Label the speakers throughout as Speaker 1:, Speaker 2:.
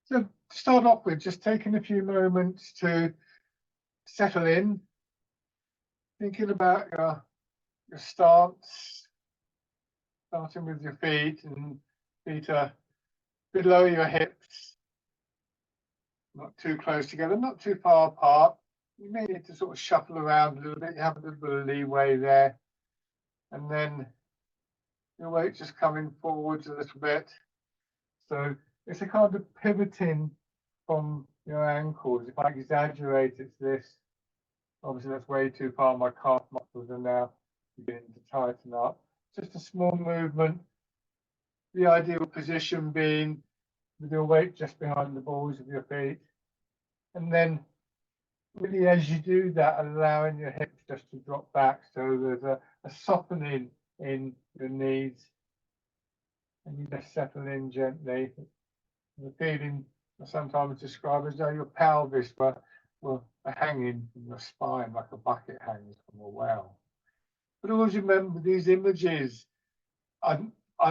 Speaker 1: So to start off with, just taking a few moments to settle in, thinking about your stance, starting with your feet, and feet are below your hips, not too close together, not too far apart. You may need to sort of shuffle around a little bit. You have a little bit of leeway there. And then your weight just coming forwards a little bit. So it's a kind of pivoting from your ankles. If I exaggerate, it's this. Obviously, that's way too far. My calf muscles are now beginning to tighten up. Just a small movement. The ideal position being with your weight just behind the balls of your feet. And then really as you do that, allowing your hips just to drop back. So there's a softening in your knees. And you just settle in gently. The feeling I sometimes describe as though your pelvis were hanging from your spine like a bucket hangs from a well. But always remember, these images are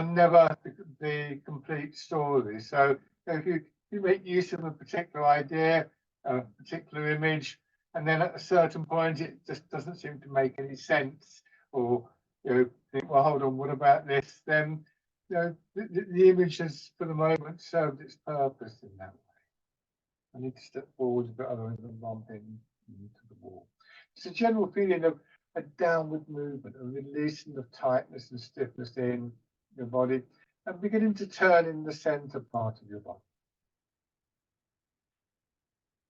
Speaker 1: never the complete story. So if you make use of a particular idea, a particular image, and then at a certain point it just doesn't seem to make any sense, or think, well, hold on, what about this? Then the image has, for the moment, served its purpose in that way. I need to step forward a bit other than bumping into the wall. It's a general feeling of a downward movement, a releasing of tightness and stiffness in your body, and beginning to turn in the center part of your body.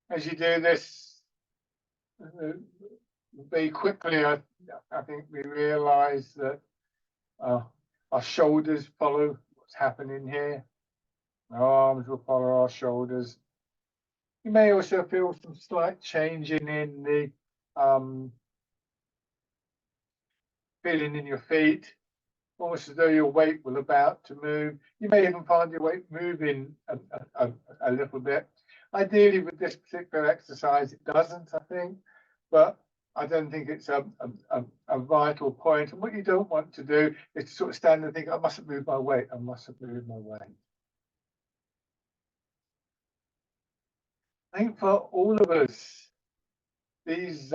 Speaker 1: As you do this, very quickly, I think we realize that our shoulders follow what's happening here. Our arms will follow our shoulders. You may also feel some slight changing in the feeling in your feet, almost as though your weight will about to move. You may even find your weight moving a little bit. Ideally, with this particular exercise, it doesn't, I think, but I don't think it's a vital point. And what you don't want to do is to sort of stand and think, I mustn't move my weight, I mustn't move my weight. I think for all of us, these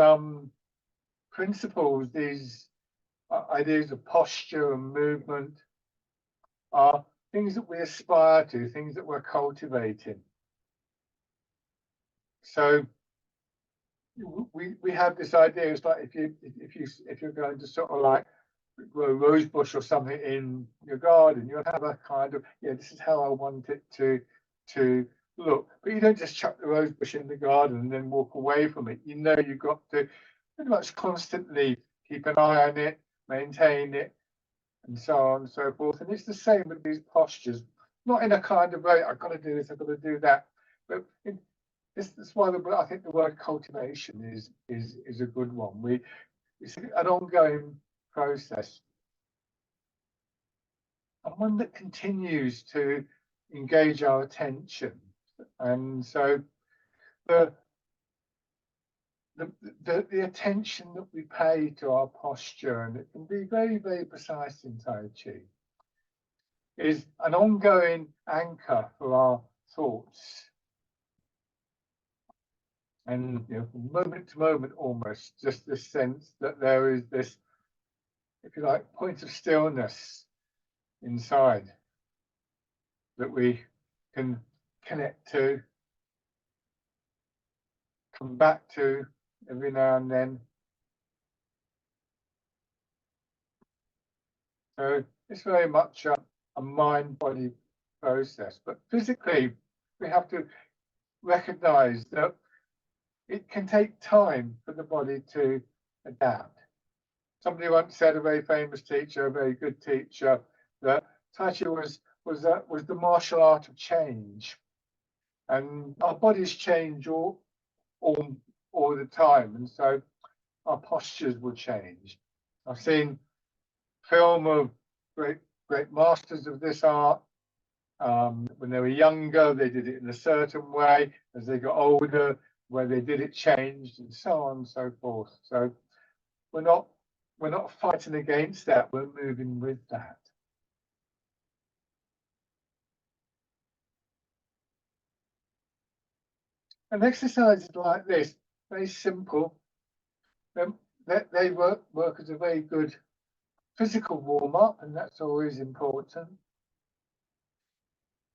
Speaker 1: principles, these ideas of posture and movement are things that we aspire to, things that we're cultivating. So we have this idea. It's like if you're going to sort of like grow a rose bush or something in your garden, you'll have a kind of, this is how I want it to look. But you don't just chuck the rose bush in the garden and then walk away from it. You've got to pretty much constantly keep an eye on it, maintain it, and so on and so forth. And it's the same with these postures, not in a kind of way, I've got to do this, I've got to do that, but that's why I think the word cultivation is a good one. It's an ongoing process, and one that continues to engage our attention. And so the attention that we pay to our posture, and it can be very, very precise in Tai Chi, is an ongoing anchor for our thoughts. And from moment to moment, almost just this sense that there is this, if you like, point of stillness inside that we can connect to, come back to every now and then. So it's very much a mind-body process, but physically we have to recognize that it can take time for the body to adapt. Somebody once said, a very famous teacher, a very good teacher, that Tai Chi was the martial art of change, and our bodies change all the time, and so our postures will change. I've seen film of great masters of this art. When they were younger, they did it in a certain way. As they got older, where they did it changed, and so on and so forth. So we're not fighting against that, we're moving with that. And exercises like this, very simple, they work as a very good physical warm-up, and that's always important.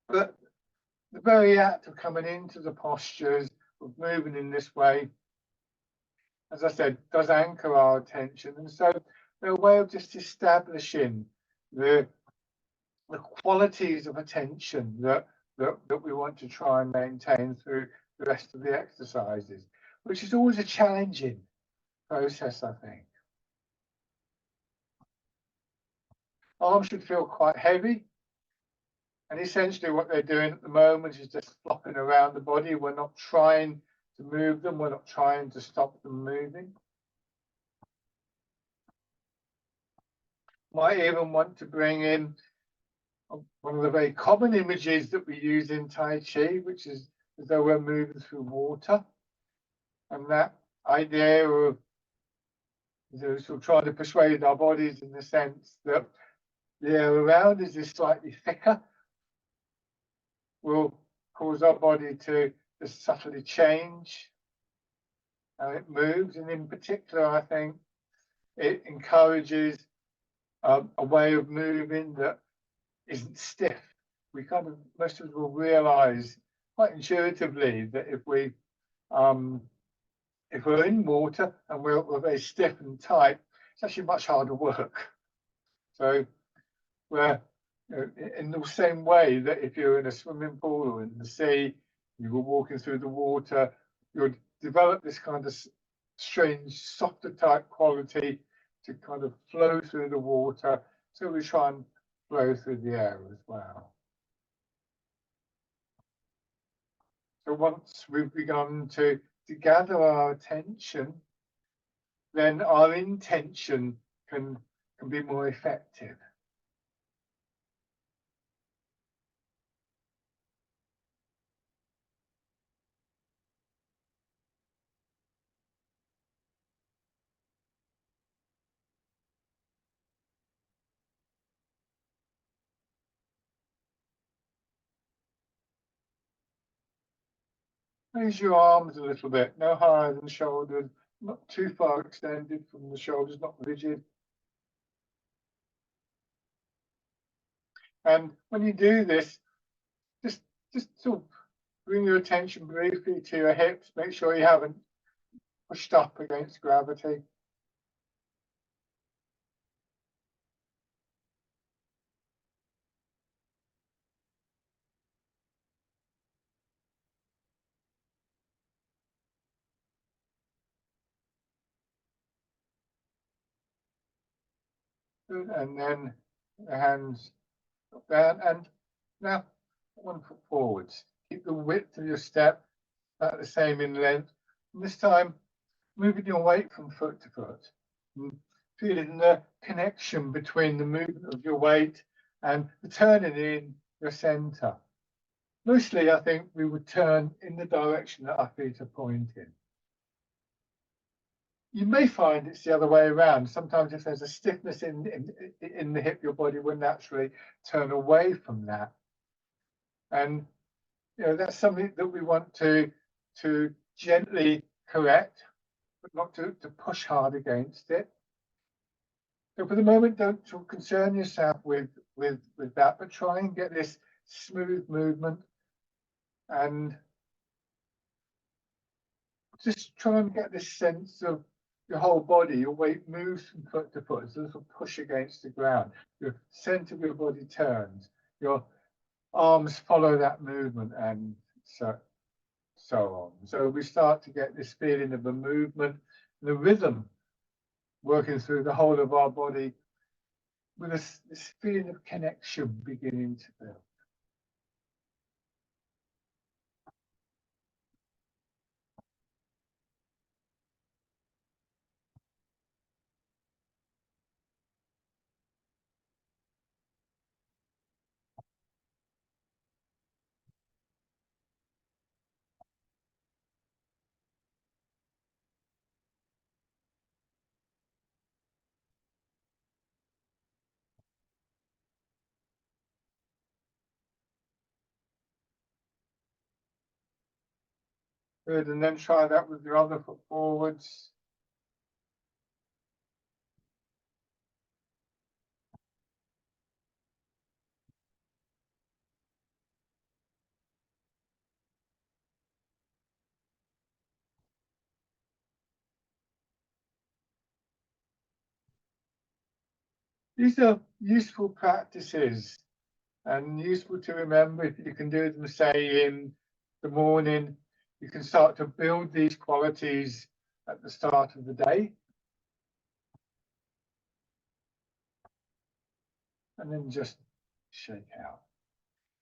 Speaker 1: But the very act of coming into the postures, of moving in this way, as I said, does anchor our attention. And so they're a way of just establishing the qualities of attention that we want to try and maintain through the rest of the exercises, which is always a challenging process, I think. Arms should feel quite heavy. And essentially what they're doing at the moment is just flopping around the body. We're not trying to move them. We're not trying to stop them moving. Might even want to bring in one of the very common images that we use in Tai Chi, which is as though we're moving through water. And that idea of sort of trying to persuade our bodies in the sense that the air around us is slightly thicker will cause our body to just subtly change how it moves. And in particular, I think it encourages a way of moving that isn't stiff. We kind of, most of us will realize quite intuitively that if we're in water and we're very stiff and tight, it's actually much harder work. So we're in the same way that if you're in a swimming pool or in the sea, you were walking through the water, you'll develop this kind of strange, softer type quality to kind of flow through the water. So we try and flow through the air as well. So once we've begun to gather our attention, then our intention can be more effective. Raise your arms a little bit, no higher than the shoulders, not too far extended from the shoulders, not rigid. And when you do this, just sort of bring your attention briefly to your hips. Make sure you haven't pushed up against gravity. And then the hands down. And now 1 foot forwards. Keep the width of your step about the same in length. And this time, moving your weight from foot to foot. And feeling the connection between the movement of your weight and the turning in your center. Mostly, I think we would turn in the direction that our feet are pointing. You may find it's the other way around. Sometimes if there's a stiffness in the hip, your body will naturally turn away from that. And that's something that we want to gently correct, but not to push hard against it. So for the moment, don't concern yourself with that, but try and get this smooth movement and just try and get this sense of your whole body, your weight moves from foot to foot. It's a little push against the ground. Your center of your body turns. Your arms follow that movement, and so on. So we start to get this feeling of the movement, the rhythm working through the whole of our body with this feeling of connection beginning to build. Good, and then try that with your other foot forwards. These are useful practices and useful to remember. If you can do them, say, in the morning, you can start to build these qualities at the start of the day. And then just shake out.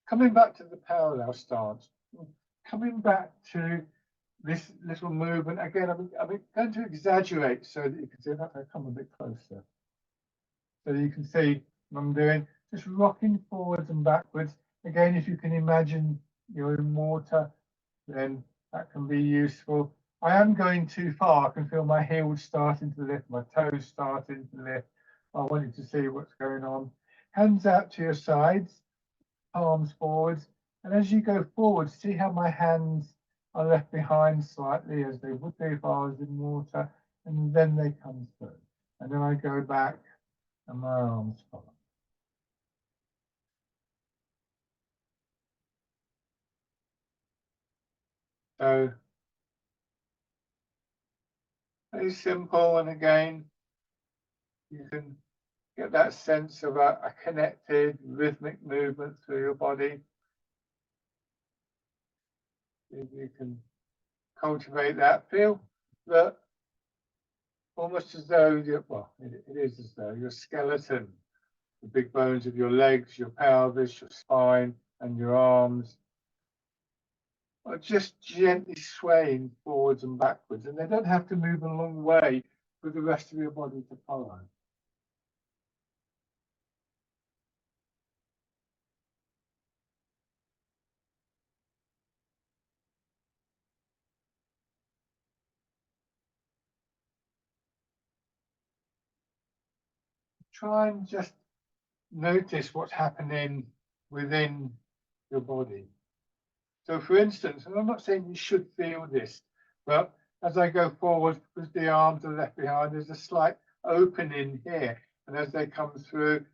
Speaker 1: Coming back to the parallel stance, coming back to this little movement again. I'm going to exaggerate so that you can see. If I come a bit closer, so you can see what I'm doing. Just rocking forwards and backwards. Again, if you can imagine you're in water, then that can be useful. I am going too far. I can feel my heels starting to lift, my toes starting to lift. I wanted to see what's going on. Hands out to your sides, palms forwards. And as you go forward, see how my hands are left behind slightly as they would be if I was in water. And then they come through. And then I go back and my arms follow. So very simple, and again, you can get that sense of a connected rhythmic movement through your body. If you can cultivate that, feel that almost as though it is as though your skeleton, the big bones of your legs, your pelvis, your spine, and your arms are just gently swaying forwards and backwards, and they don't have to move a long way for the rest of your body to follow. Try and just notice what's happening within your body. So for instance, and I'm not saying you should feel this, but as I go forward, because the arms are left behind, there's a slight opening here. And as they come through,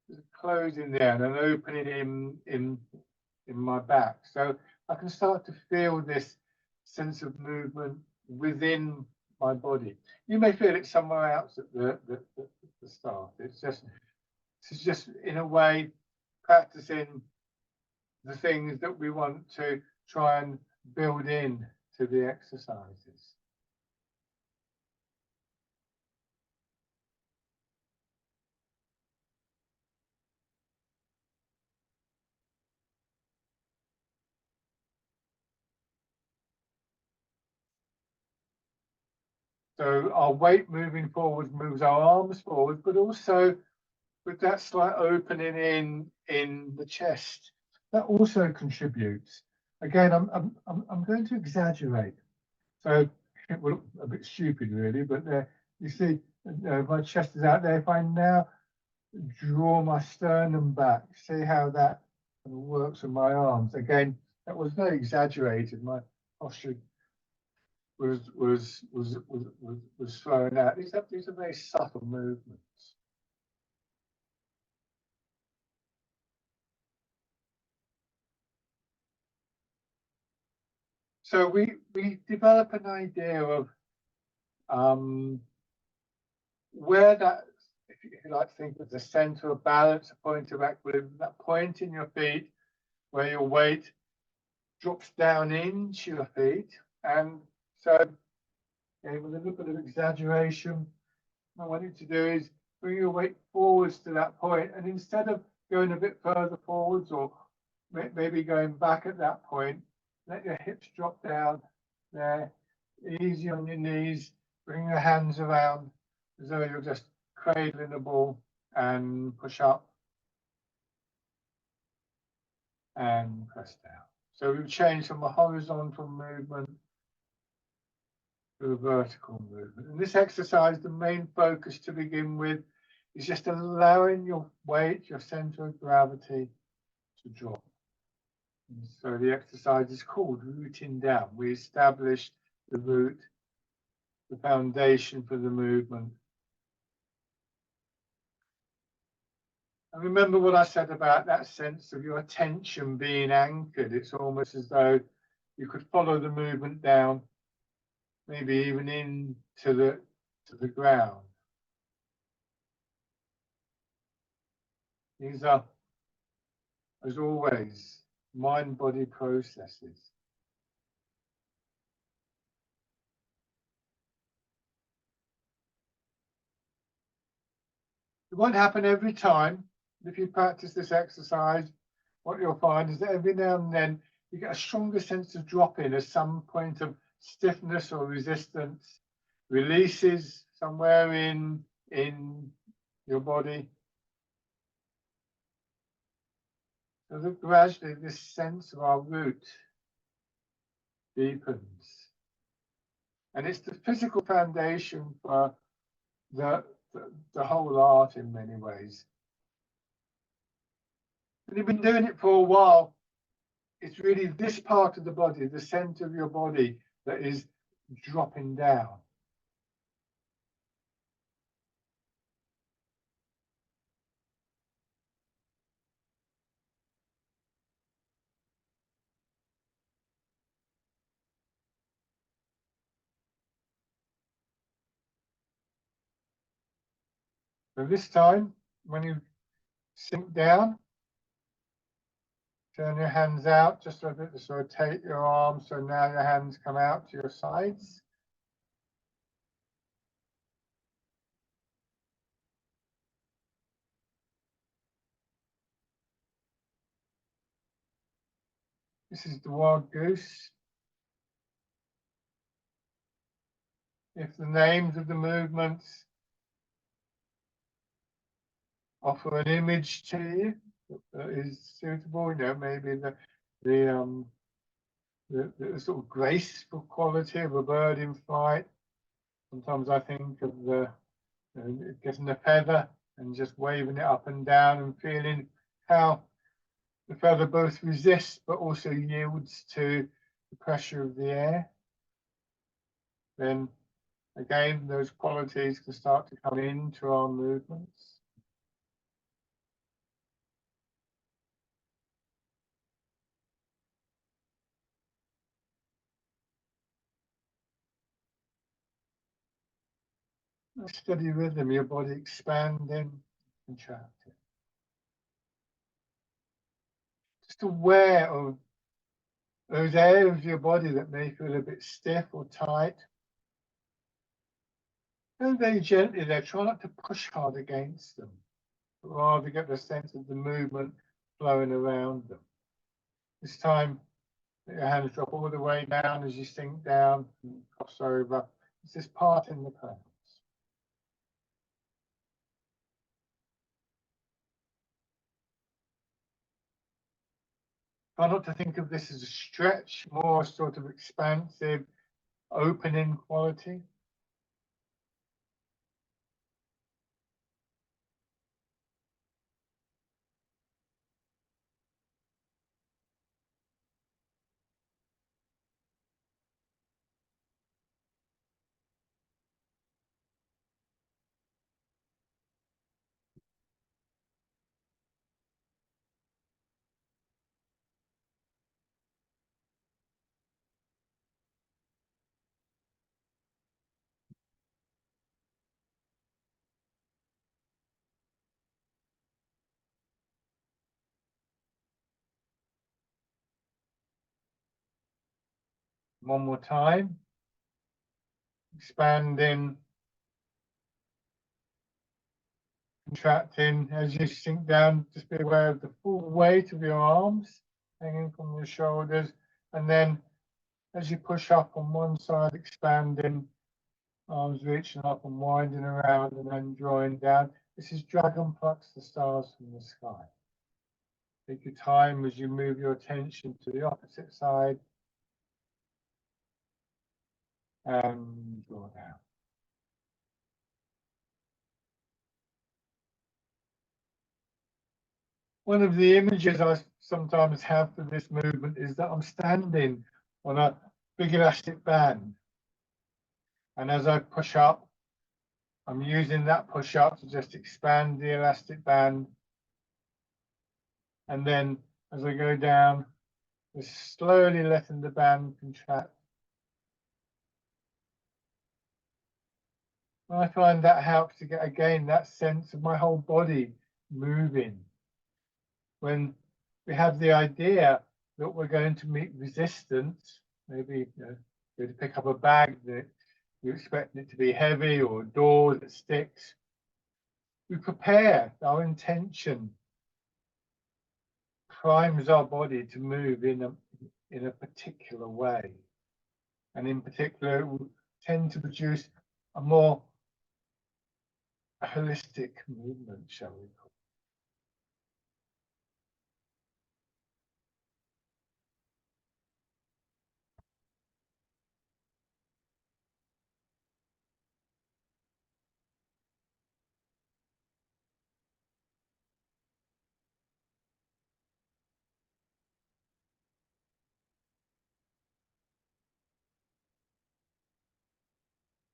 Speaker 1: there's a closing there and an opening in my back. So I can start to feel this sense of movement within my body. You may feel it somewhere else at the start. It's just in a way practicing the things that we want to try and build in to the exercises. So our weight moving forward moves our arms forward, but also with that slight opening in the chest, that also contributes. Again, I'm going to exaggerate. So it will look a bit stupid, really, but you see, my chest is out there. If I now draw my sternum back, see how that works with my arms. Again, that was very exaggerated. My posture was thrown out. These are very subtle movements. So we develop an idea of where that, if you like to think of the center of balance, a point of equilibrium, that point in your feet where your weight drops down into your feet. And so, okay, with a little bit of exaggeration, what I want you to do is bring your weight forwards to that point, and instead of going a bit further forwards or maybe going back at that point, let your hips drop down there, easy on your knees, bring your hands around as though you're just cradling the ball, and push up and press down. So we've changed from a horizontal movement to a vertical movement. In this exercise, the main focus to begin with is just allowing your weight, your center of gravity, to drop. And so the exercise is called rooting down. We establish the root, the foundation for the movement. And remember what I said about that sense of your attention being anchored. It's almost as though you could follow the movement down, maybe even into the ground. These are, as always, mind-body processes. It won't happen every time. If you practice this exercise, what you'll find is that every now and then you get a stronger sense of drop-in as some point of stiffness or resistance releases somewhere in your body. So that gradually this sense of our root deepens. And it's the physical foundation for the whole art in many ways. And you've been doing it for a while. It's really this part of the body, the center of your body, that is dropping down. So this time, when you sink down, turn your hands out just a bit to sort of rotate your arms, so now your hands come out to your sides. This is the wild goose. If the names of the movements offer an image to you that is suitable, you know, maybe the sort of graceful quality of a bird in flight. Sometimes I think of getting a feather and just waving it up and down and feeling how the feather both resists but also yields to the pressure of the air. Then again, those qualities can start to come into our movements. A steady rhythm, your body expanding, contracting. Just aware of those areas of your body that may feel a bit stiff or tight. And very gently there, try not to push hard against them, but rather get the sense of the movement flowing around them. This time, let your hands drop all the way down as you sink down and cross over. It's this part in the clouds. Try not to think of this as a stretch, more sort of expansive, opening quality. One more time. Expanding, contracting as you sink down. Just be aware of the full weight of your arms hanging from your shoulders. And then as you push up on one side, expanding, arms reaching up and winding around and then drawing down. This is Dragon Plucks the Stars from the Sky. Take your time as you move your attention to the opposite side and draw down. One of the images I sometimes have for this movement is that I'm standing on a big elastic band. And as I push up, I'm using that push up to just expand the elastic band. And then as I go down, just slowly letting the band contract. I find that helps to get, again, that sense of my whole body moving. When we have the idea that we're going to meet resistance, maybe go to pick up a bag that you expect it to be heavy, or a door that sticks, we prepare. Our intention primes our body to move in a particular way, and in particular it will tend to produce a more holistic movement, shall we call it.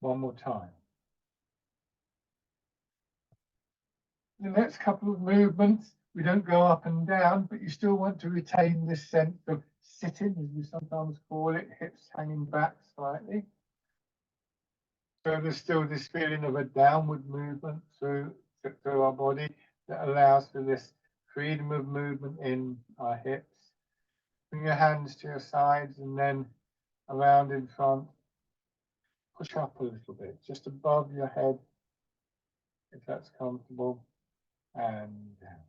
Speaker 1: One more time. The next couple of movements, we don't go up and down, but you still want to retain this sense of sitting, as we sometimes call it, hips hanging back slightly. So there's still this feeling of a downward movement through our body that allows for this freedom of movement in our hips. Bring your hands to your sides and then around in front. Push up a little bit, just above your head, if that's comfortable, and down.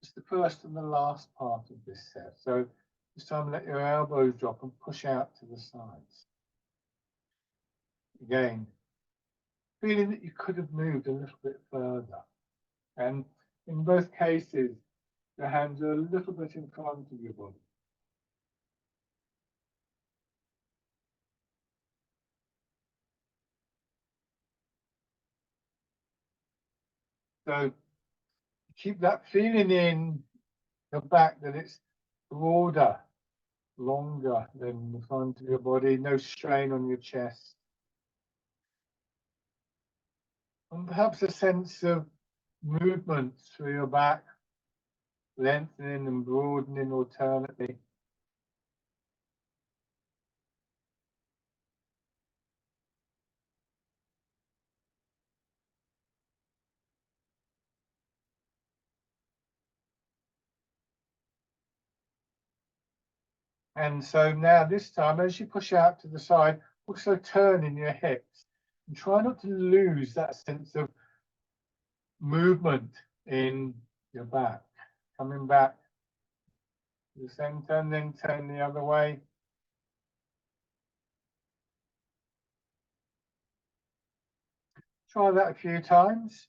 Speaker 1: It's the first and the last part of this set. So this time let your elbows drop and push out to the sides. Again, feeling that you could have moved a little bit further. And in both cases, your hands are a little bit in front of your body. So keep that feeling in your back that it's broader, longer than the front of your body, no strain on your chest. And perhaps a sense of movement through your back, lengthening and broadening alternately. And so now this time, as you push out to the side, also turn in your hips and try not to lose that sense of movement in your back. Coming back to the center and then turn the other way. Try that a few times.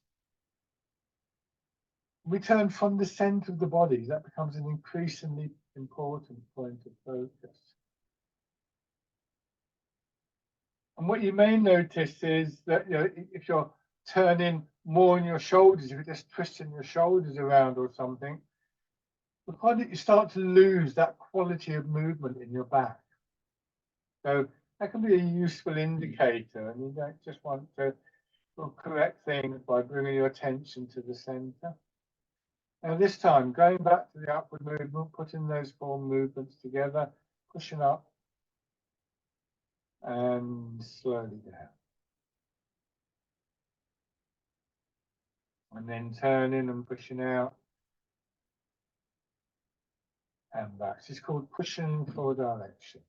Speaker 1: We turn from the center of the body. That becomes an increasingly important point of focus. And what you may notice is that if you're turning more in your shoulders, if you're just twisting your shoulders around or something, you'll find that you start to lose that quality of movement in your back. So that can be a useful indicator, and you don't just want to correct things by bringing your attention to the center. Now this time, going back to the upward movement, putting those four movements together, pushing up and slowly down. And then turning and pushing out and back. It's called pushing for directions.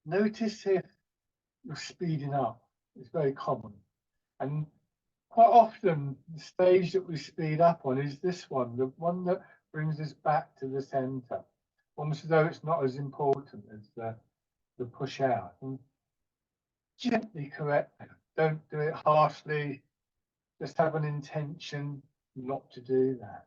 Speaker 1: Notice if you're speeding up. It's very common. And quite often, the stage that we speed up on is this one, the one that brings us back to the center, almost as though it's not as important as the push out. And gently correct don't do it harshly. Just have an intention not to do that.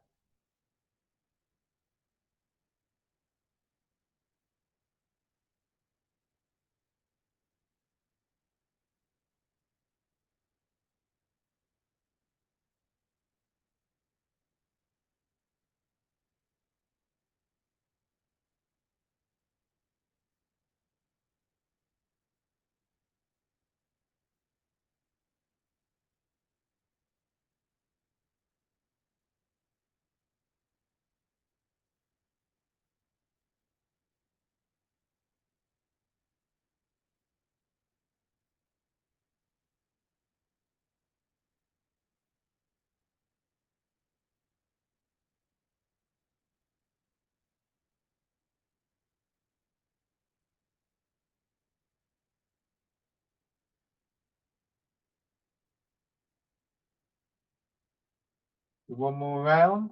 Speaker 1: Do one more round.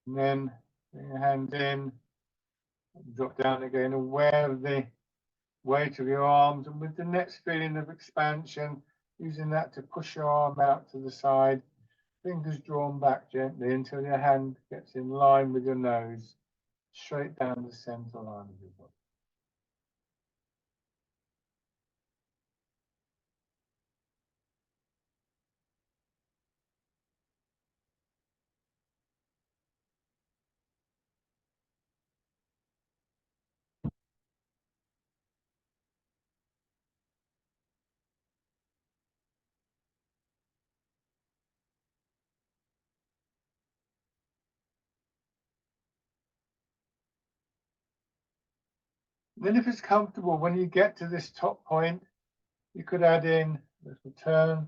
Speaker 1: And then bring your hands in, drop down again, aware of the weight of your arms, and with the next feeling of expansion, using that to push your arm out to the side, fingers drawn back gently until your hand gets in line with your nose, straight down the center line of your body. Then if it's comfortable, when you get to this top point, you could add in a little turn.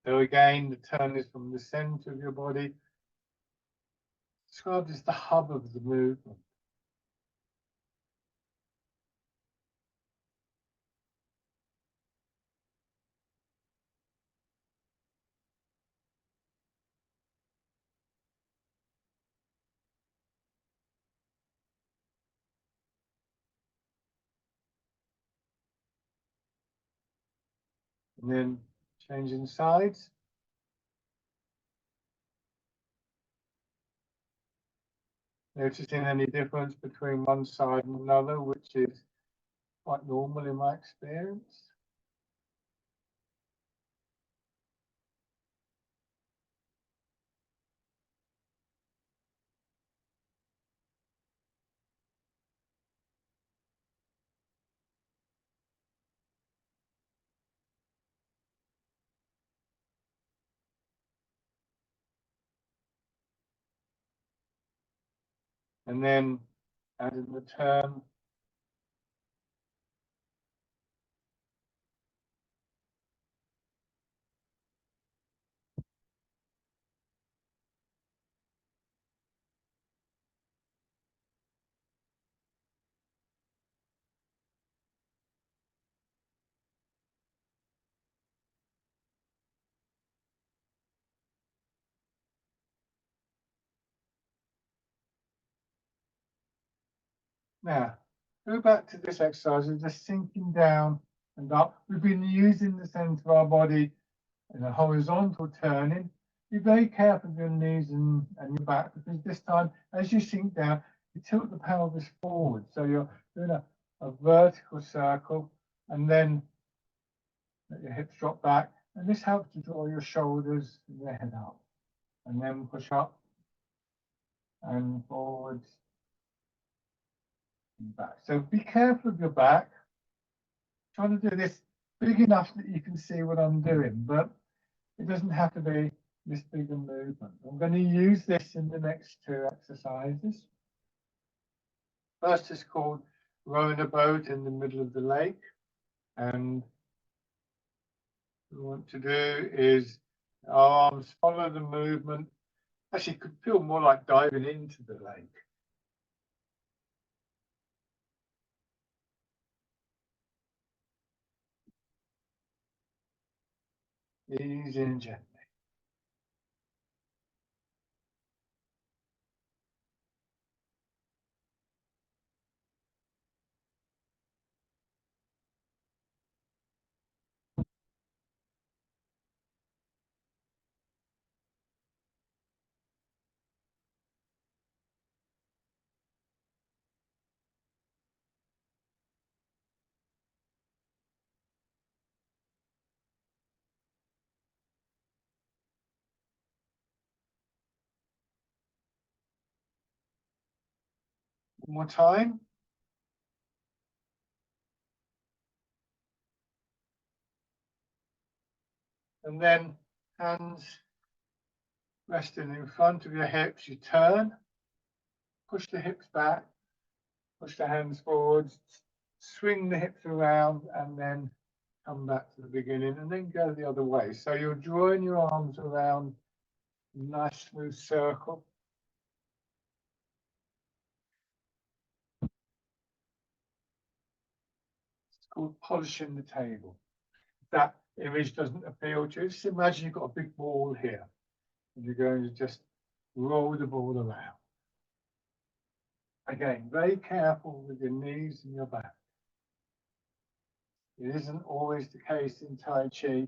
Speaker 1: So again, the turn is from the center of your body, described as the hub of the movement. And then changing sides. Noticing any difference between one side and another, which is quite normal in my experience. And then adding the turn. Now, go back to this exercise of just sinking down and up. We've been using the center of our body in a horizontal turning. Be very careful of your knees and your back, because this time, as you sink down, you tilt the pelvis forward. So you're doing a vertical circle, and then let your hips drop back. And this helps to draw your shoulders and your head up. And then push up and forwards and back. So be careful of your back. Trying to do this big enough that you can see what I'm doing, but it doesn't have to be this big a movement. I'm going to use this in the next two exercises. First is called rowing a boat in the middle of the lake. And what we want to do is our arms follow the movement. Actually, it could feel more like diving into the lake. Easy and gently. One more time. And then hands resting in front of your hips, you turn, push the hips back, push the hands forwards, swing the hips around, and then come back to the beginning, and then go the other way. So you're drawing your arms around a nice smooth circle. It's called polishing the table. If that image doesn't appeal to you, just imagine you've got a big ball here, and you're going to just roll the ball around. Again, very careful with your knees and your back. It isn't always the case in Tai Chi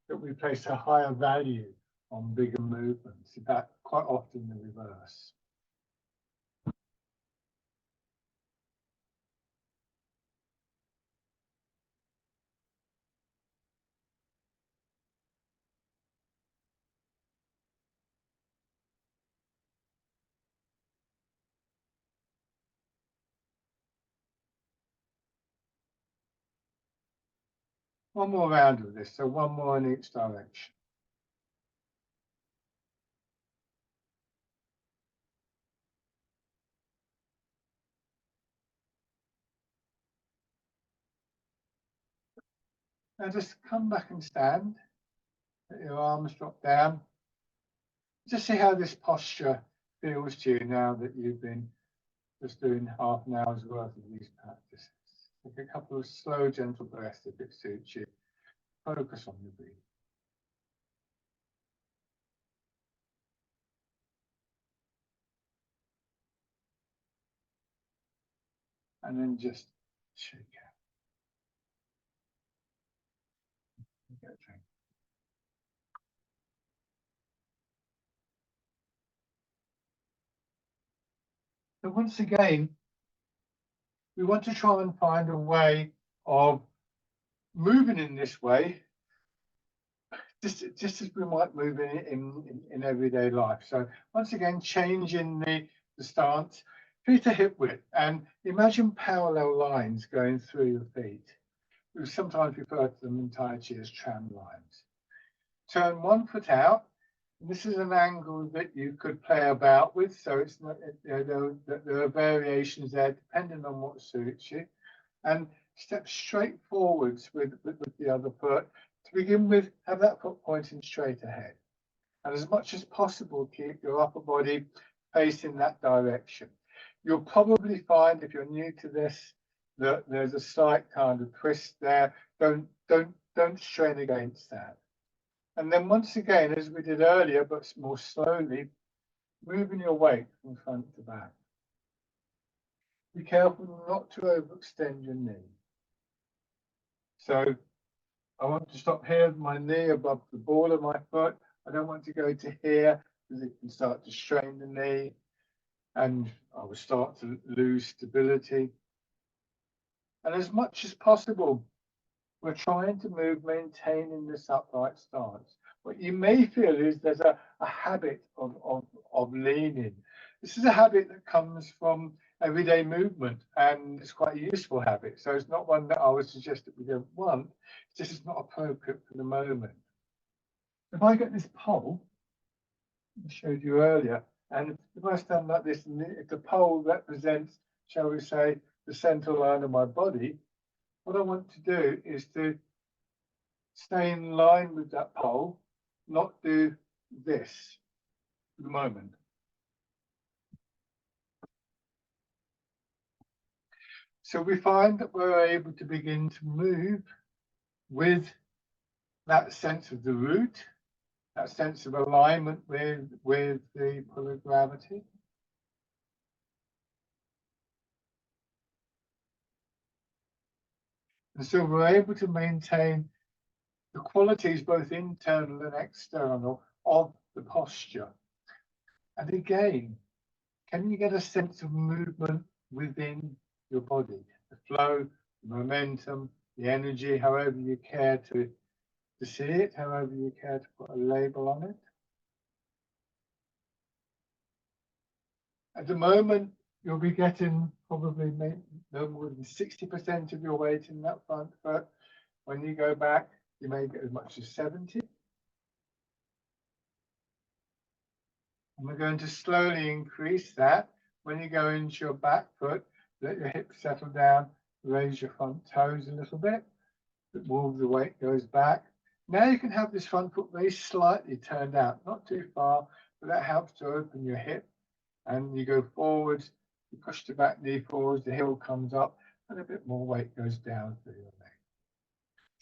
Speaker 1: that we place a higher value on bigger movements. In fact, quite often the reverse. One more round of this, so one more in each direction. Now just come back and stand. Let your arms drop down. Just see how this posture feels to you now that you've been just doing half an hour's worth of these practices. Take a couple of slow, gentle breaths if it suits you. Focus on your breathing. And then just shake out. Get a drink. So once again, we want to try and find a way of moving in this way, just as we might move in everyday life. So once again, changing the stance, feet to hip width, and imagine parallel lines going through your feet. We sometimes refer to them in Tai Chi as tram lines. Turn one foot out. This is an angle that you could play about with, so it's not, there are variations there depending on what suits you. And step straight forwards with the other foot. To begin with, have that foot pointing straight ahead. And as much as possible, keep your upper body facing that direction. You'll probably find, if you're new to this, that there's a slight kind of twist there. Don't strain against that. And then once again, as we did earlier, but more slowly, moving your weight from front to back. Be careful not to overextend your knee. So I want to stop here with my knee above the ball of my foot. I don't want to go to here because it can start to strain the knee and I will start to lose stability. And as much as possible, we're trying to move maintaining this upright stance. What you may feel is there's a habit of leaning. This is a habit that comes from everyday movement and it's quite a useful habit. So it's not one that I would suggest that we don't want. It's just it's not appropriate for the moment. If I get this pole, I showed you earlier, and if I stand like this, and if the pole represents shall we say, the center line of my body, what I want to do is to stay in line with that pole, not do this at the moment. So we find that we're able to begin to move with that sense of the root, that sense of alignment with the pull of gravity. And so we're able to maintain the qualities, both internal and external, of the posture. And again, can you get a sense of movement within your body? The flow, the momentum, the energy, however you care to see it, however you care to put a label on it. At the moment, you'll be getting probably no more than 60% of your weight in that front foot. When you go back, you may get as much as 70. And we're going to slowly increase that. When you go into your back foot, let your hips settle down, raise your front toes a little bit, more of the weight goes back. Now you can have this front foot very slightly turned out, not too far, but that helps to open your hip. And you go forwards, you push the back knee forwards, the heel comes up, and a bit more weight goes down through your leg.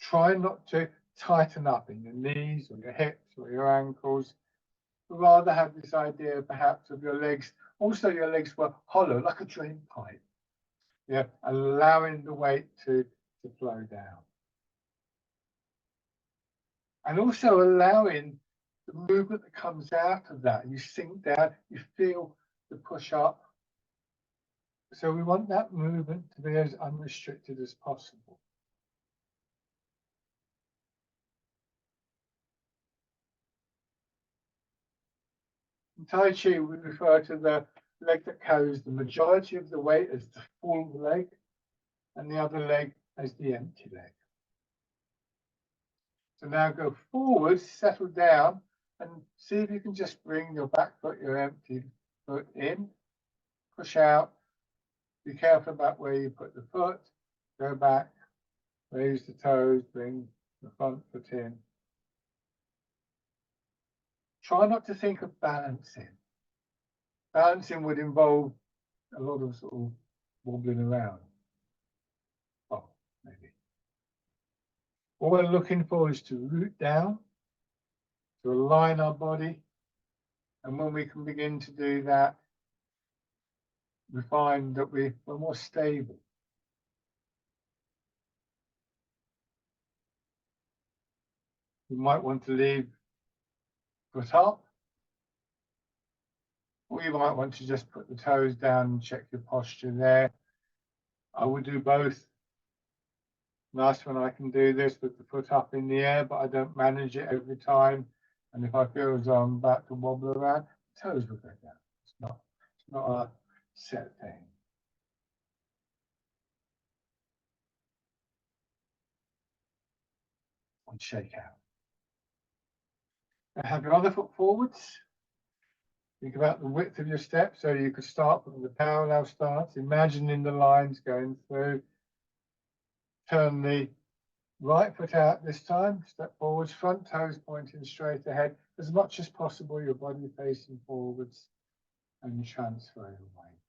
Speaker 1: Try not to tighten up in your knees or your hips or your ankles. Rather have this idea perhaps of your legs, also your legs were hollow like a drain pipe. Yeah, allowing the weight to flow down. And also allowing the movement that comes out of that. You sink down, you feel the push up. So we want that movement to be as unrestricted as possible. In Tai Chi, we refer to the leg that carries the majority of the weight as the full leg, and the other leg as the empty leg. So now go forward, settle down, and see if you can just bring your back foot, your empty foot in, push out. Be careful about where you put the foot, go back, raise the toes, bring the front foot in. Try not to think of balancing. Balancing would involve a lot of sort of wobbling around. Oh, maybe. What we're looking for is to root down, to align our body. And when we can begin to do that, we find that we're more stable. You might want to leave foot up, or you might want to just put the toes down and check your posture there. I would do both. Nice when I can do this with the foot up in the air, but I don't manage it every time. And if I feel as though I'm about to wobble around, the toes will go down. It's not a set thing. And shake out. Now have your other foot forwards. Think about the width of your step. So you could start with the parallel stance, imagining the lines going through. Turn the right foot out this time, step forwards, front toes pointing straight ahead, as much as possible, your body facing forwards, and transfer your weight.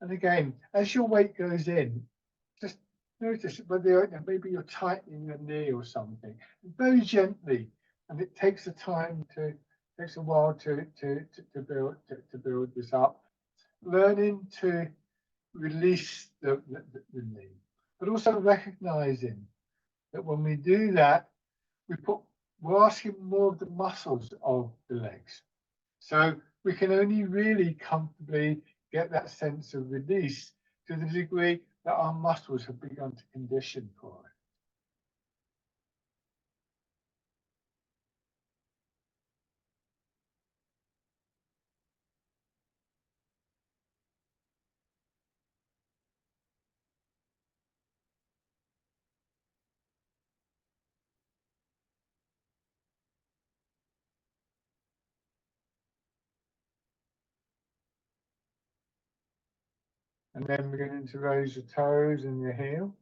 Speaker 1: And again, as your weight goes in, just notice whether maybe you're tightening your knee or something, very gently, and it takes a while to build this up. Learning to release the knee, but also recognizing that when we do that, we're asking more of the muscles of the legs. So we can only really comfortably get that sense of release to the degree that our muscles have begun to condition for it. And then beginning to raise your toes and your heel.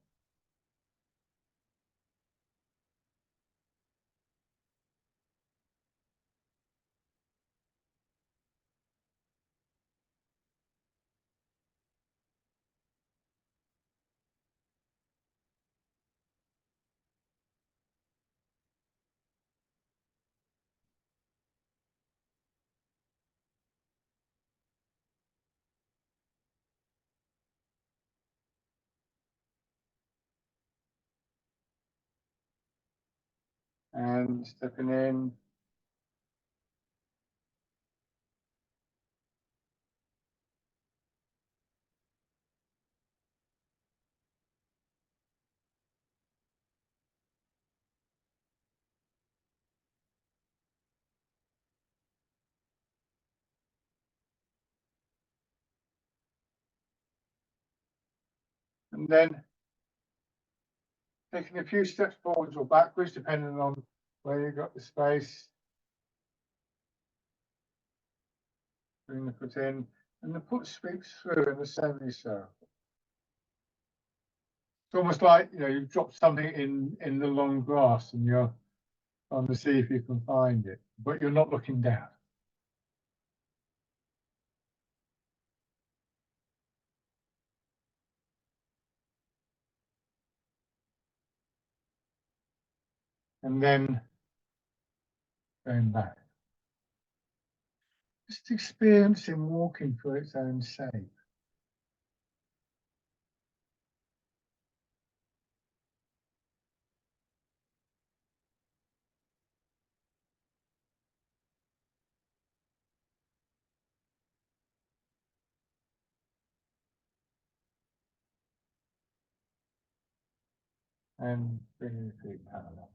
Speaker 1: And stepping in. And then taking a few steps forwards or backwards, depending on where you got the space. Bring the foot in, and the foot sweeps through in a semicircle. It's almost like, you've dropped something in the long grass and you're trying to see if you can find it, but you're not looking down. And then going back. Just experiencing walking for its own sake. And bringing the feet parallel.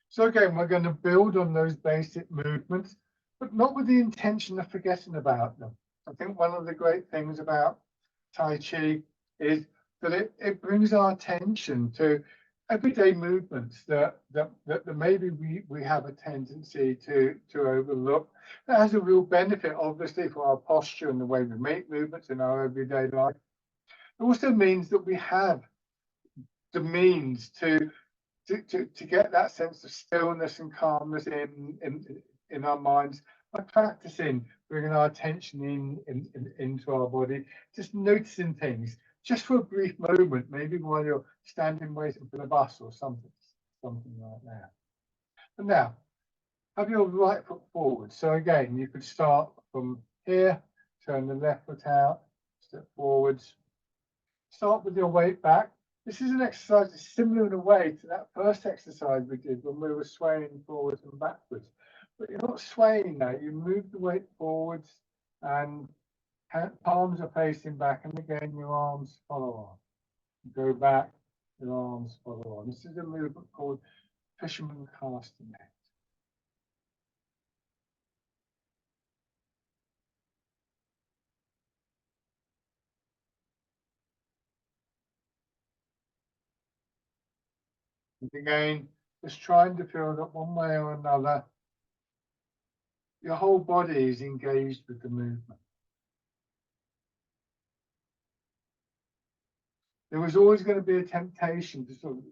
Speaker 1: So again, we're going to build on those basic movements, but not with the intention of forgetting about them. I think one of the great things about Tai Chi is that it brings our attention to everyday movements that maybe we have a tendency to overlook. That has a real benefit, obviously, for our posture and the way we make movements in our everyday life. It also means that we have the means to get that sense of stillness and calmness in our minds by practicing bringing our attention into our body, just noticing things just for a brief moment, maybe while you're standing waiting for the bus or something like that. And now, have your right foot forward. So again, you could start from here, turn the left foot out, step forwards, start with your weight back. This is an exercise that's similar in a way to that first exercise we did when we were swaying forwards and backwards. But you're not swaying now, you move the weight forwards and palms are facing back, and again your arms follow on. Go back, your arms follow on. This is a movement called fisherman castanet. And again, just trying to feel that one way or another, your whole body is engaged with the movement. There was always going to be a temptation to sort of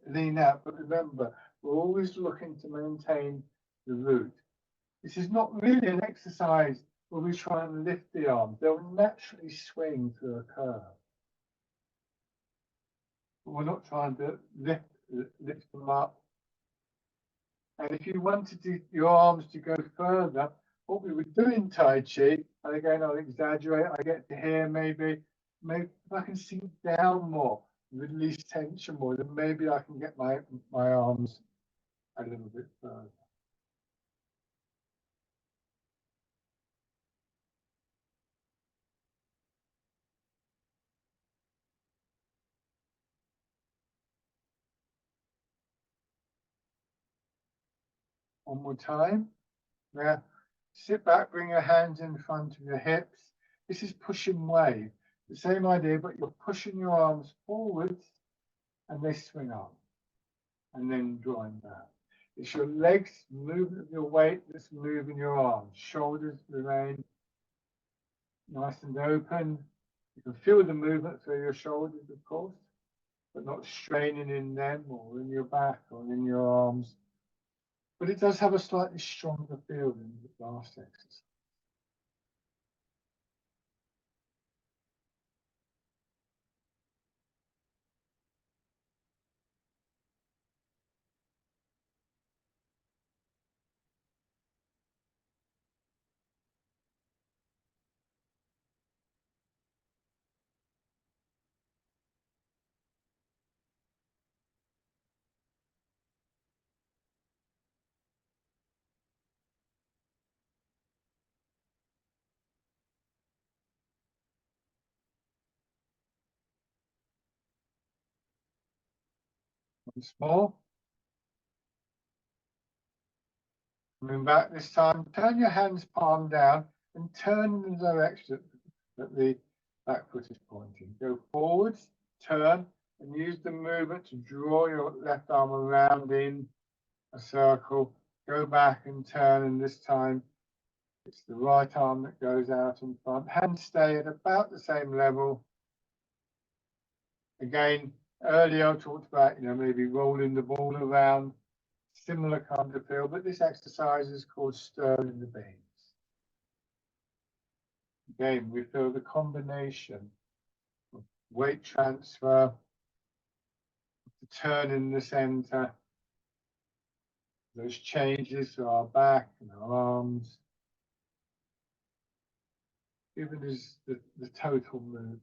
Speaker 1: lean out, but remember, we're always looking to maintain the root. This is not really an exercise where we try and lift the arms. They'll naturally swing through a curve. But we're not trying to lift them up. And if you wanted your arms to go further, what we would do in Tai Chi, and again, I'll exaggerate, I get to here maybe if I can sink down more, release tension more, then maybe I can get my arms a little bit further. One more time. Now, sit back, bring your hands in front of your hips. This is pushing wave. The same idea, but you're pushing your arms forwards and they swing up and then drawing back. It's your legs, movement of your weight that's moving your arms. Shoulders remain nice and open. You can feel the movement through your shoulders, of course, but not straining in them or in your back or in your arms. But it does have a slightly stronger feel than the last exercise. Once more. Coming back this time, turn your hands palm down and turn in the direction that the back foot is pointing. Go forwards, turn, and use the movement to draw your left arm around in a circle. Go back and turn, and this time it's the right arm that goes out in front. Hands stay at about the same level. Again, earlier I talked about, maybe rolling the ball around, similar kind of feel, but this exercise is called stirring the beans. Again, we feel the combination of weight transfer, the turn in the center, those changes to our back and our arms, giving us the total movement.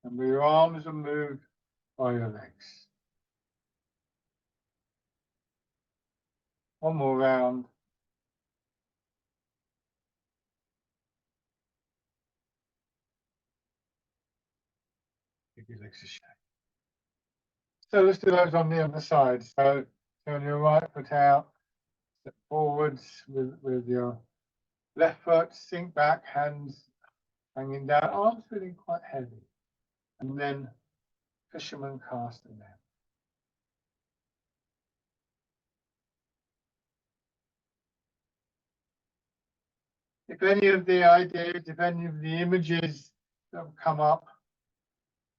Speaker 1: And your arms are moved by your legs. One more round. Give your legs a shake. So let's do those on the other side. So turn your right foot out, step forwards with your left foot, sink back, hands hanging down, arms feeling quite heavy. And then fisherman cast them down. If any of the ideas, if any of the images that have come up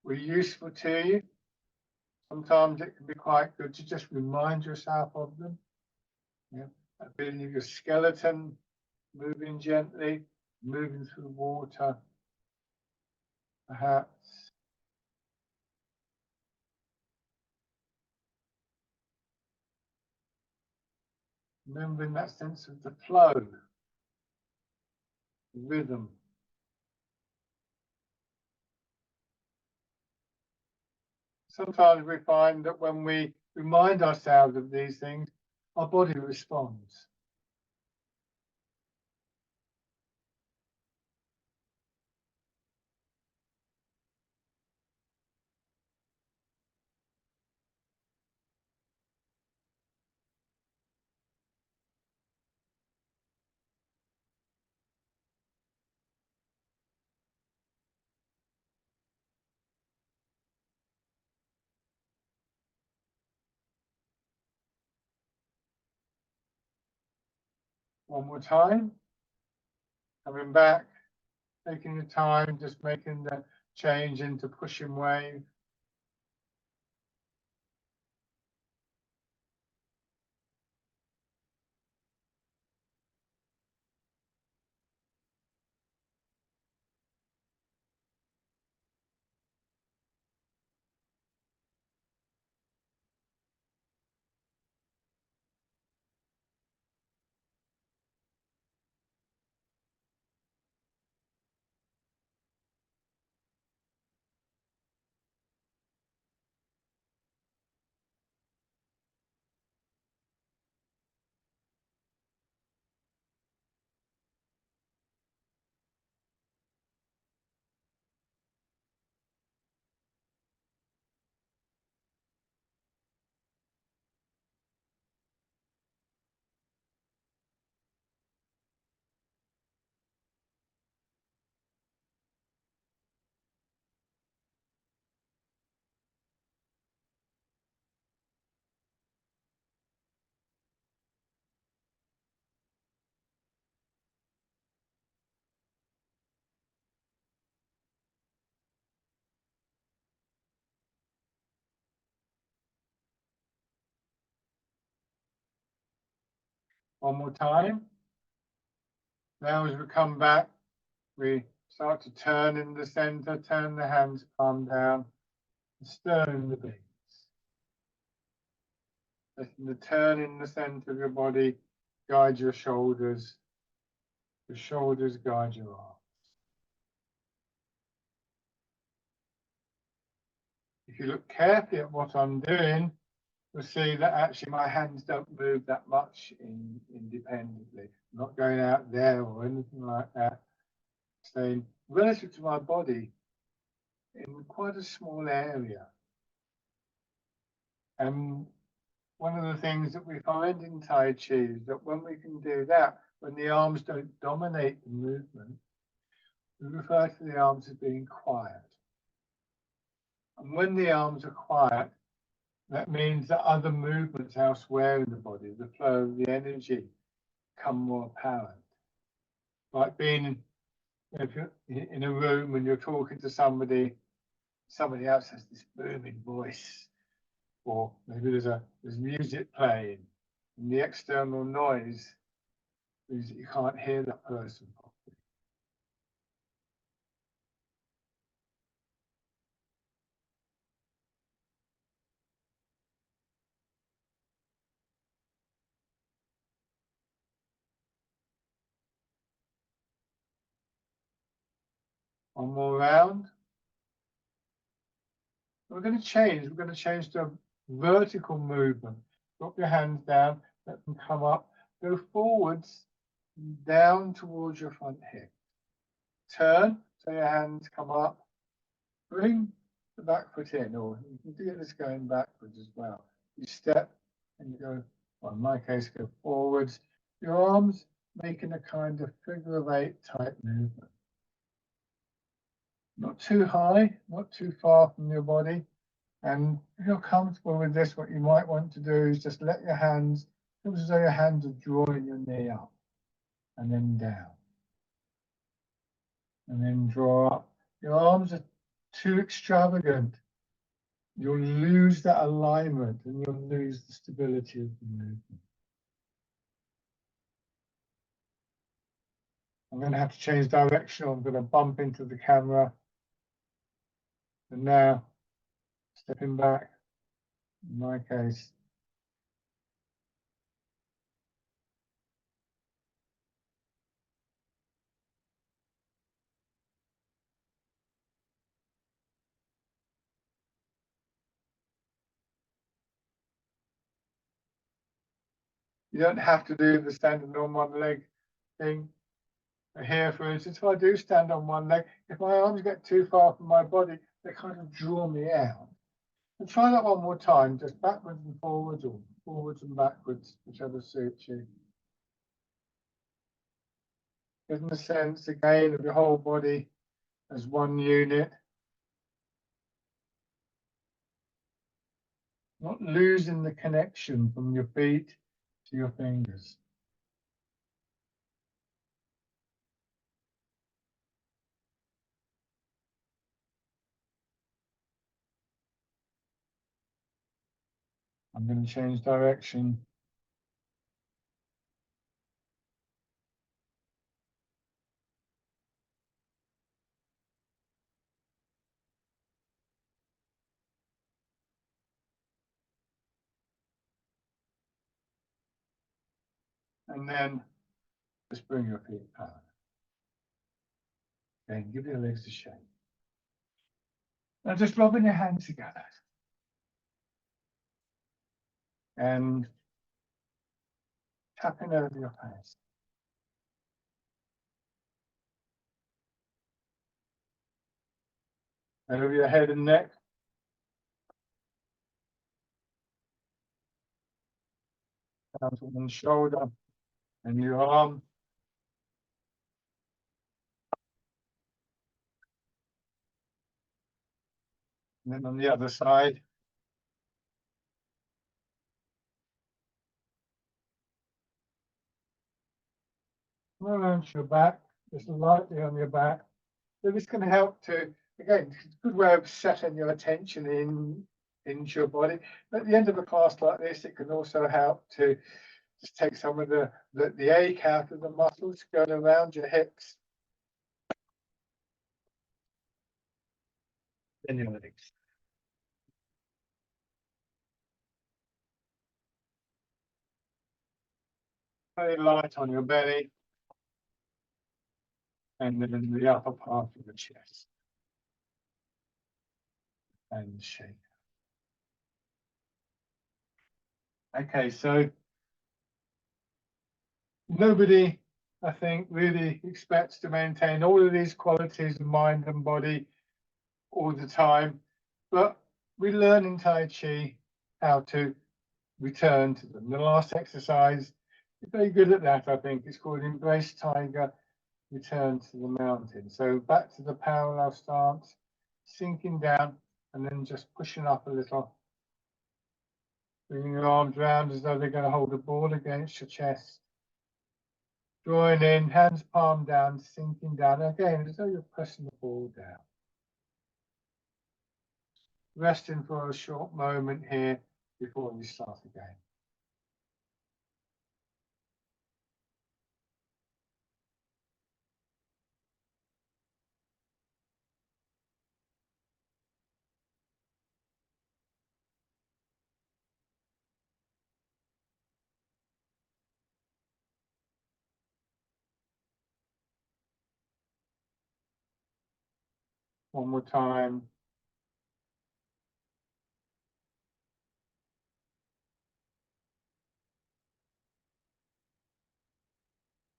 Speaker 1: were useful to you, sometimes it can be quite good to just remind yourself of them. That feeling of your skeleton moving gently, moving through water, perhaps. Remembering that sense of the flow, the rhythm. Sometimes we find that when we remind ourselves of these things, our body responds. One more time. Coming back, taking the time, just making the change into pushing wave. One more time. Now as we come back, we start to turn in the center, turn the hands, palm down, and stir in the beats. Letting the turn in the center of your body guide your shoulders guide your arms. If you look carefully at what I'm doing, you'll see that actually my hands don't move that much independently. I'm not going out there or anything like that. Staying relative to my body in quite a small area. And one of the things that we find in Tai Chi is that when we can do that, when the arms don't dominate the movement, we refer to the arms as being quiet. And when the arms are quiet, that means that other movements elsewhere in the body, the flow of the energy, become more apparent. Like being if you're in a room and you're talking to somebody else has this booming voice, or maybe there's music playing, and the external noise means that you can't hear that person properly. One more round. We're going to change. We're going to change to a vertical movement. Drop your hands down, let them come up, go forwards, down towards your front hip. Turn, so your hands come up, bring the back foot in, or you can do this going backwards as well. You step and you go, well, in my case, go forwards. Your arms making a kind of figure of 8 type movement. Not too high, not too far from your body. And if you're comfortable with this, what you might want to do is just let your hands, it feels as though your hands are drawing your knee up and then down. And then draw up. Your arms are too extravagant. You'll lose that alignment and you'll lose the stability of the movement. I'm going to have to change direction. I'm going to bump into the camera. And now, stepping back, in my case, you don't have to do the standing on one leg thing. Here, for instance, if I do stand on one leg, if my arms get too far from my body, they kind of draw me out. And try that one more time, just backwards and forwards, or forwards and backwards, whichever suits you. Getting the sense again of your whole body as one unit. Not losing the connection from your feet to your fingers. I'm going to change direction. And then just bring your feet out. Okay, give your legs a shake. Now just rubbing your hands together. And tapping over your face. Over your head and neck. Down to one shoulder and your arm. And then on the other side. Around your back, just lightly on your back. So this can help to, again, it's a good way of setting your attention into your body. But at the end of a class like this, it can also help to Just take some of the ache out of the muscles going around your hips. Then your legs. Very light on your belly. And then in the upper part of the chest. And shake. Okay, so nobody, I think, really expects to maintain all of these qualities of mind and body all the time, but we learn in Tai Chi how to return to them. The last exercise is very good at that, I think. It's called Embrace Tiger, Return to the Mountain. So back to the parallel stance, sinking down, and then just pushing up a little. Bringing your arms round as though they're going to hold a ball against your chest. Drawing in, hands palm down, sinking down. Again, as though you're pressing the ball down. Resting for a short moment here before we start again. One more time.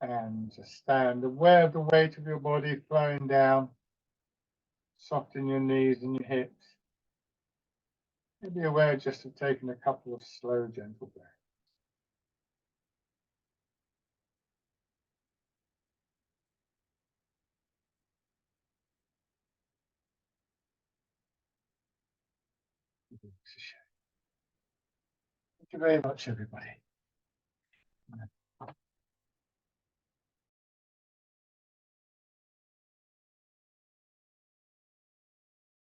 Speaker 1: And just stand aware of the weight of your body flowing down. Soften your knees and your hips. And be aware just of taking a couple of slow, gentle breaths. Thank you very much, everybody.